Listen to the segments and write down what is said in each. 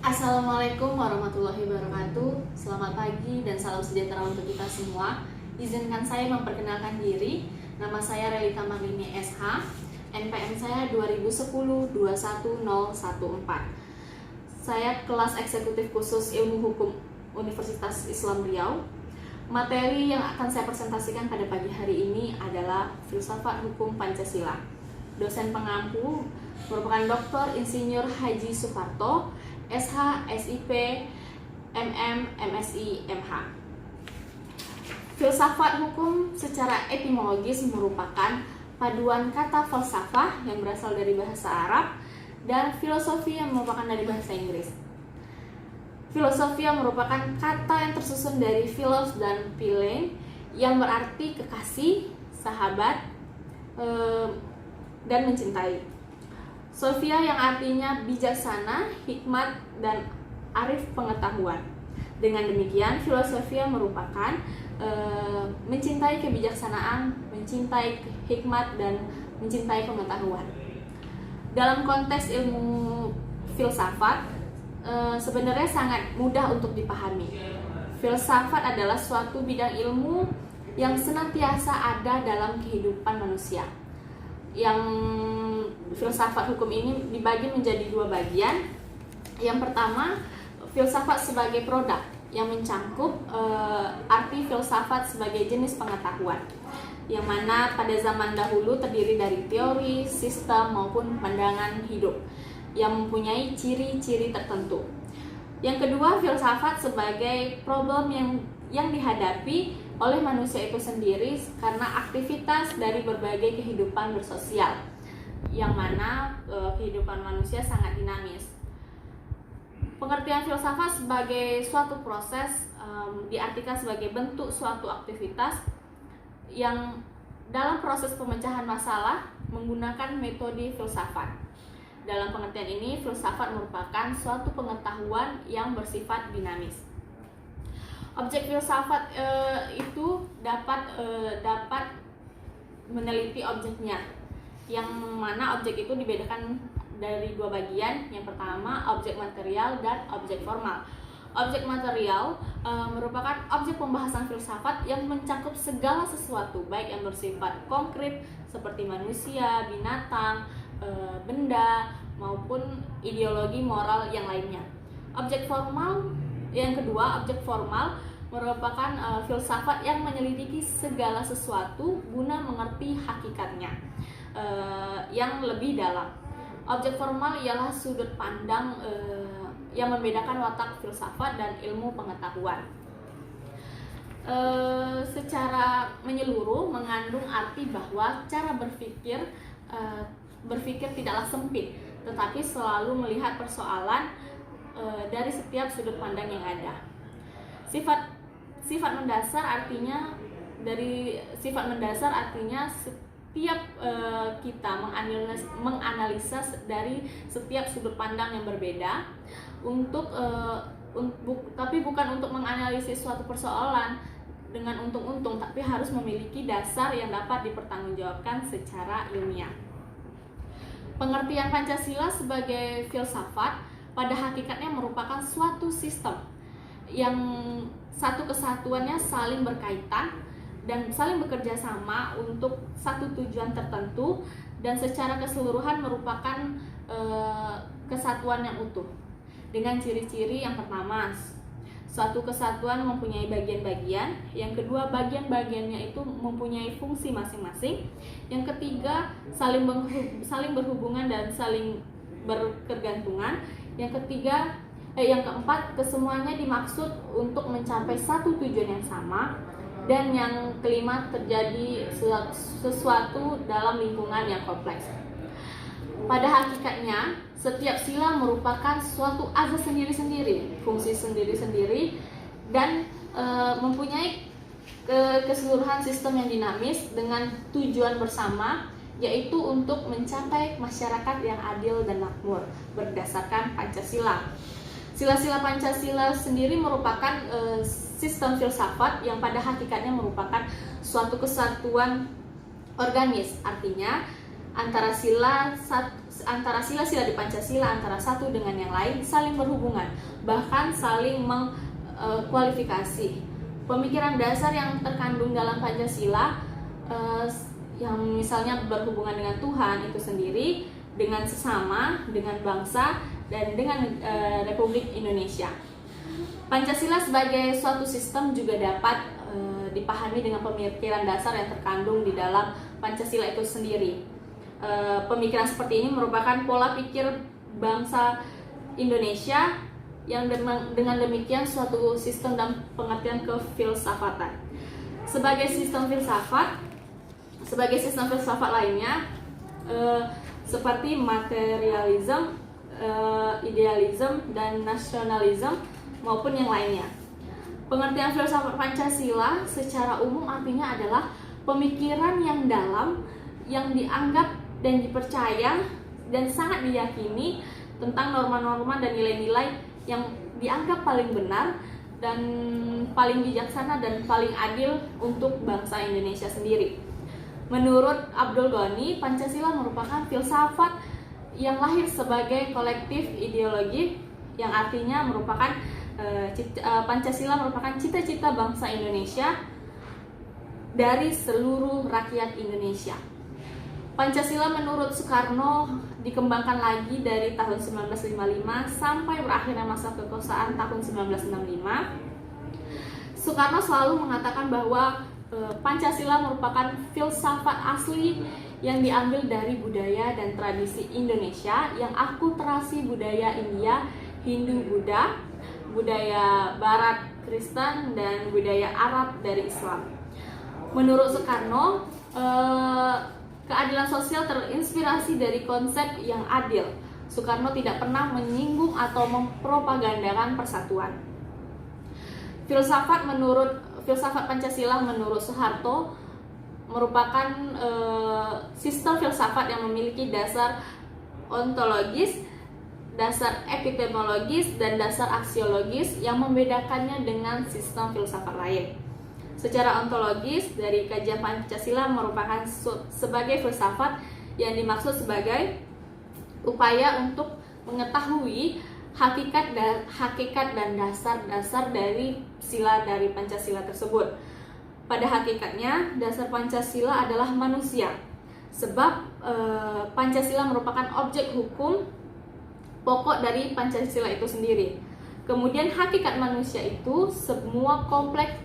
Assalamualaikum warahmatullahi wabarakatuh. Selamat pagi dan salam sejahtera untuk kita semua. Izinkan saya memperkenalkan diri. Nama saya Relita Marlini SH. NPM saya 2010-21014. Saya kelas eksekutif khusus Ilmu Hukum Universitas Islam Riau. Materi yang akan saya presentasikan pada pagi hari ini adalah Filsafat Hukum Pancasila. Dosen pengampu merupakan Dr. Insinyur Haji Suparto, SH, SIP, MM, MSI, MH. Filsafat hukum secara etimologis merupakan paduan kata falsafah yang berasal dari bahasa Arab dan filosofi yang merupakan dari bahasa Inggris. Filosofi yang merupakan kata yang tersusun dari philos dan philein yang berarti kekasih, sahabat, dan mencintai. Sophia yang artinya bijaksana, hikmat, dan arif pengetahuan. Dengan demikian, filosofia merupakan mencintai kebijaksanaan, mencintai hikmat, dan mencintai pengetahuan. Dalam konteks ilmu filsafat, sebenarnya sangat mudah untuk dipahami. Filsafat adalah suatu bidang ilmu yang senantiasa ada dalam kehidupan manusia. Yang filsafat hukum ini dibagi menjadi dua bagian. Yang pertama, filsafat sebagai produk yang mencangkup arti filsafat sebagai jenis pengetahuan, yang mana pada zaman dahulu terdiri dari teori, sistem, maupun pandangan hidup yang mempunyai ciri-ciri tertentu. Yang kedua, filsafat sebagai problem yang dihadapi oleh manusia itu sendiri karena aktivitas dari berbagai kehidupan bersosial, yang mana kehidupan manusia sangat dinamis. Pengertian filsafat sebagai suatu proses diartikan sebagai bentuk suatu aktivitas yang dalam proses pemecahan masalah menggunakan metode filsafat. Dalam pengertian ini, filsafat merupakan suatu pengetahuan yang bersifat dinamis. Objek filsafat itu dapat meneliti objeknya, yang mana objek itu dibedakan dari dua bagian. Yang pertama, objek material dan objek formal. Objek material merupakan objek pembahasan filsafat yang mencakup segala sesuatu, baik yang bersifat konkret seperti manusia, binatang, benda, maupun ideologi moral yang lainnya. Objek formal yang kedua, objek formal merupakan filsafat yang menyelidiki segala sesuatu guna mengerti hakikatnya yang lebih dalam. Objek formal ialah sudut pandang yang membedakan watak filsafat dan ilmu pengetahuan. Secara menyeluruh mengandung arti bahwa cara berpikir tidaklah sempit, tetapi selalu melihat persoalan dari setiap sudut pandang yang ada. Sifat mendasar artinya setiap kita menganalisa dari setiap sudut pandang yang berbeda tapi bukan untuk menganalisis suatu persoalan dengan untung-untung, tapi harus memiliki dasar yang dapat dipertanggungjawabkan secara ilmiah. Pengertian Pancasila sebagai filsafat pada hakikatnya merupakan suatu sistem yang satu kesatuannya saling berkaitan dan saling bekerja sama untuk satu tujuan tertentu, dan secara keseluruhan merupakan kesatuan yang utuh dengan ciri-ciri. Yang pertama, suatu kesatuan mempunyai bagian-bagian. Yang kedua, bagian-bagiannya itu mempunyai fungsi masing-masing. Yang ketiga, saling berhubungan dan saling berkegantungan. Yang keempat, kesemuanya dimaksud untuk mencapai satu tujuan yang sama. Dan yang kelima, terjadi sesuatu dalam lingkungan yang kompleks. Pada hakikatnya, setiap sila merupakan suatu azas sendiri-sendiri, fungsi sendiri-sendiri, dan mempunyai keseluruhan sistem yang dinamis dengan tujuan bersama, yaitu untuk mencapai masyarakat yang adil dan makmur berdasarkan Pancasila. Sila-sila Pancasila sendiri merupakan sistem filsafat yang pada hakikatnya merupakan suatu kesatuan organis. Artinya antara sila antara sila-sila di Pancasila antara satu dengan yang lain saling berhubungan, bahkan saling mengkualifikasi. Pemikiran dasar yang terkandung dalam Pancasila yang misalnya berhubungan dengan Tuhan itu sendiri, dengan sesama, dengan bangsa, dan dengan Republik Indonesia. Pancasila sebagai suatu sistem juga dapat dipahami dengan pemikiran dasar yang terkandung di dalam Pancasila itu sendiri. Pemikiran seperti ini merupakan pola pikir bangsa Indonesia yang dengan demikian suatu sistem dan pengertian kefilsafatan. Sebagai sistem filsafat lainnya seperti materialisme, idealisme, dan nasionalisme maupun yang lainnya. Pengertian filsafat Pancasila secara umum artinya adalah pemikiran yang dalam, yang dianggap dan dipercaya dan sangat diyakini tentang norma-norma dan nilai-nilai yang dianggap paling benar dan paling bijaksana dan paling adil untuk bangsa Indonesia sendiri. Menurut Abdul Ghani, Pancasila merupakan filsafat yang lahir sebagai kolektif ideologi, yang artinya merupakan Pancasila merupakan cita-cita bangsa Indonesia dari seluruh rakyat Indonesia. Pancasila menurut Soekarno dikembangkan lagi dari tahun 1955 sampai berakhirnya masa kekuasaan tahun 1965. Soekarno selalu mengatakan bahwa Pancasila merupakan filsafat asli yang diambil dari budaya dan tradisi Indonesia, yang akulturasi budaya India, Hindu-Buddha, budaya Barat Kristen, dan budaya Arab dari Islam. Menurut Soekarno, keadilan sosial terinspirasi dari konsep yang adil. Soekarno tidak pernah menyinggung atau mempropagandakan persatuan. Filsafat Pancasila menurut Soeharto merupakan sistem filsafat yang memiliki dasar ontologis, dasar epistemologis, dan dasar aksiologis yang membedakannya dengan sistem filsafat lain. Secara ontologis, dari kajian Pancasila merupakan sebagai filsafat yang dimaksud sebagai upaya untuk mengetahui hakikat dan dasar-dasar dari sila dari Pancasila tersebut. Pada hakikatnya, dasar Pancasila adalah manusia, sebab Pancasila merupakan objek hukum pokok dari Pancasila itu sendiri. Kemudian hakikat manusia itu semua kompleks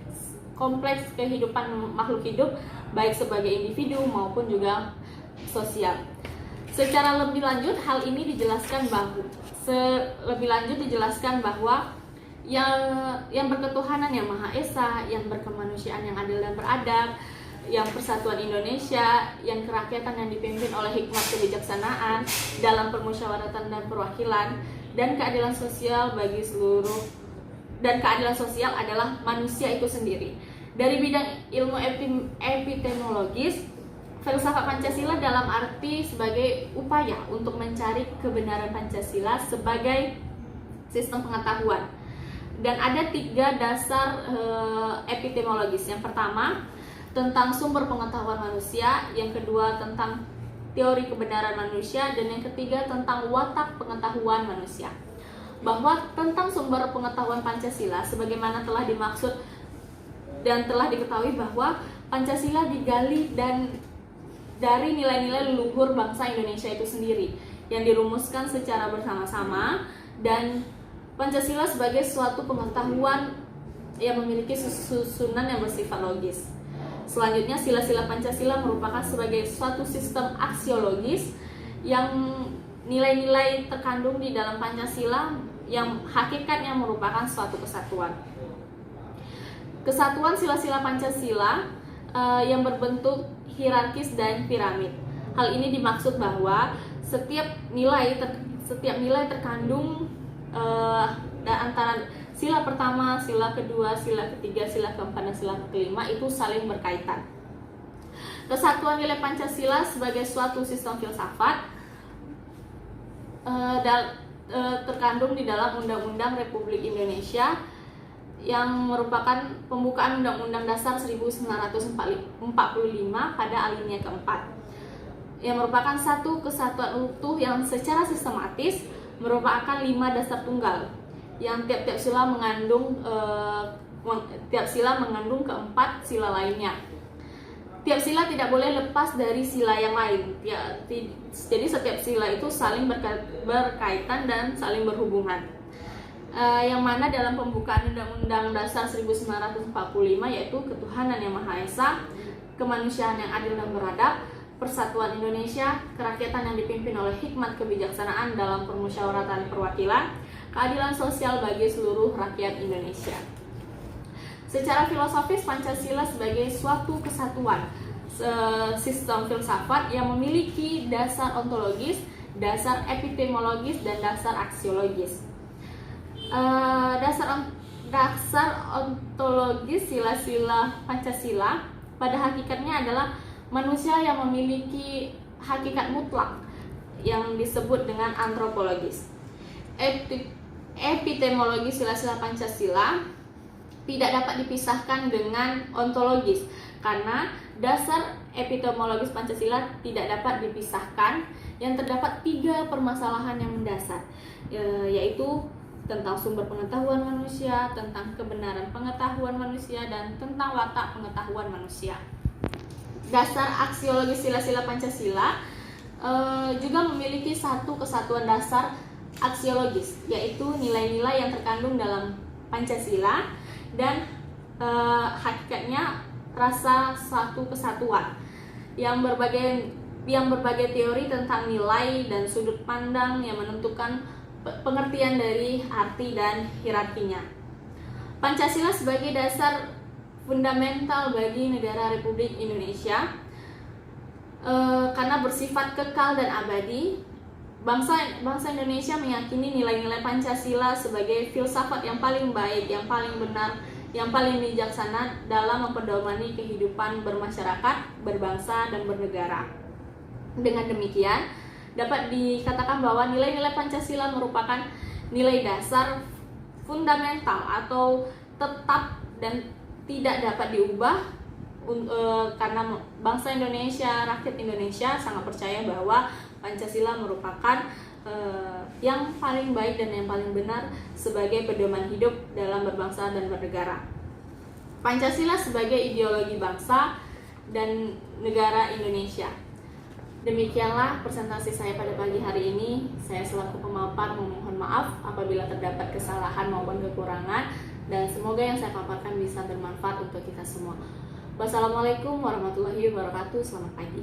kehidupan makhluk hidup, baik sebagai individu maupun juga sosial. Secara lebih lanjut, hal ini dijelaskan bahwa yang berketuhanan yang Maha Esa, yang berkemanusiaan yang adil dan beradab, yang persatuan Indonesia, yang kerakyatan yang dipimpin oleh hikmat kebijaksanaan dalam permusyawaratan dan perwakilan, dan keadilan sosial bagi seluruh, dan keadilan sosial adalah manusia itu sendiri. Dari bidang ilmu epistemologis, filsafat Pancasila dalam arti sebagai upaya untuk mencari kebenaran Pancasila sebagai sistem pengetahuan. Dan ada 3 dasar epistemologis. Yang pertama, tentang sumber pengetahuan manusia, yang kedua tentang teori kebenaran manusia, dan yang ketiga tentang watak pengetahuan manusia. Bahwa tentang sumber pengetahuan Pancasila, sebagaimana telah dimaksud dan telah diketahui bahwa Pancasila digali dan dari nilai-nilai leluhur bangsa Indonesia itu sendiri yang dirumuskan secara bersama-sama, dan Pancasila sebagai suatu pengetahuan yang memiliki susunan yang bersifat logis. Selanjutnya, sila-sila Pancasila merupakan sebagai suatu sistem aksiologis yang nilai-nilai terkandung di dalam Pancasila yang hakikatnya merupakan suatu kesatuan. Kesatuan sila-sila Pancasila yang berbentuk hierarkis dan piramid. Hal ini dimaksud bahwa setiap nilai terkandung antara sila pertama, sila kedua, sila ketiga, sila keempat, dan sila kelima itu saling berkaitan. Kesatuan nilai Pancasila sebagai suatu sistem filsafat terkandung di dalam Undang-Undang Republik Indonesia yang merupakan pembukaan Undang-Undang Dasar 1945 pada alinea keempat. yang merupakan satu kesatuan utuh yang secara sistematis merupakan 5 dasar tunggal yang tiap-tiap sila mengandung keempat sila lainnya. Tiap sila tidak boleh lepas dari sila yang lain. Jadi setiap sila itu saling berkaitan dan saling berhubungan. Yang mana dalam pembukaan Undang-Undang Dasar 1945 yaitu ketuhanan yang Maha Esa, kemanusiaan yang adil dan beradab, persatuan Indonesia, kerakyatan yang dipimpin oleh hikmat kebijaksanaan dalam permusyawaratan perwakilan, keadilan sosial bagi seluruh rakyat Indonesia. Secara filosofis, Pancasila sebagai suatu kesatuan sistem filsafat yang memiliki dasar ontologis, dasar epistemologis, dan dasar aksiologis. Dasar ontologis sila-sila Pancasila pada hakikatnya adalah manusia yang memiliki hakikat mutlak yang disebut dengan antropologis. Epistemologis sila-sila Pancasila tidak dapat dipisahkan dengan ontologis karena dasar epistemologis Pancasila tidak dapat dipisahkan, yang terdapat 3 permasalahan yang mendasar, yaitu tentang sumber pengetahuan manusia, tentang kebenaran pengetahuan manusia, dan tentang watak pengetahuan manusia. Dasar aksiologis sila-sila Pancasila juga memiliki satu kesatuan dasar aksiologis, yaitu nilai-nilai yang terkandung dalam Pancasila dan hakikatnya rasa satu kesatuan yang berbagai teori tentang nilai dan sudut pandang yang menentukan pengertian dari arti dan hierarkinya. Pancasila sebagai dasar fundamental bagi negara Republik Indonesia karena bersifat kekal dan abadi. Bangsa Indonesia meyakini nilai-nilai Pancasila sebagai filsafat yang paling baik, yang paling benar, yang paling bijaksana dalam mempedomani kehidupan bermasyarakat, berbangsa, dan bernegara. Dengan demikian, dapat dikatakan bahwa nilai-nilai Pancasila merupakan nilai dasar fundamental atau tetap dan tidak dapat diubah, karena bangsa Indonesia, rakyat Indonesia sangat percaya bahwa Pancasila merupakan yang paling baik dan yang paling benar sebagai pedoman hidup dalam berbangsa dan bernegara. Pancasila sebagai ideologi bangsa dan negara Indonesia. Demikianlah presentasi saya pada pagi hari ini. Saya selaku pemapar memohon maaf apabila terdapat kesalahan maupun kekurangan, dan semoga yang saya paparkan bisa bermanfaat untuk kita semua. Wassalamualaikum warahmatullahi wabarakatuh. Selamat pagi.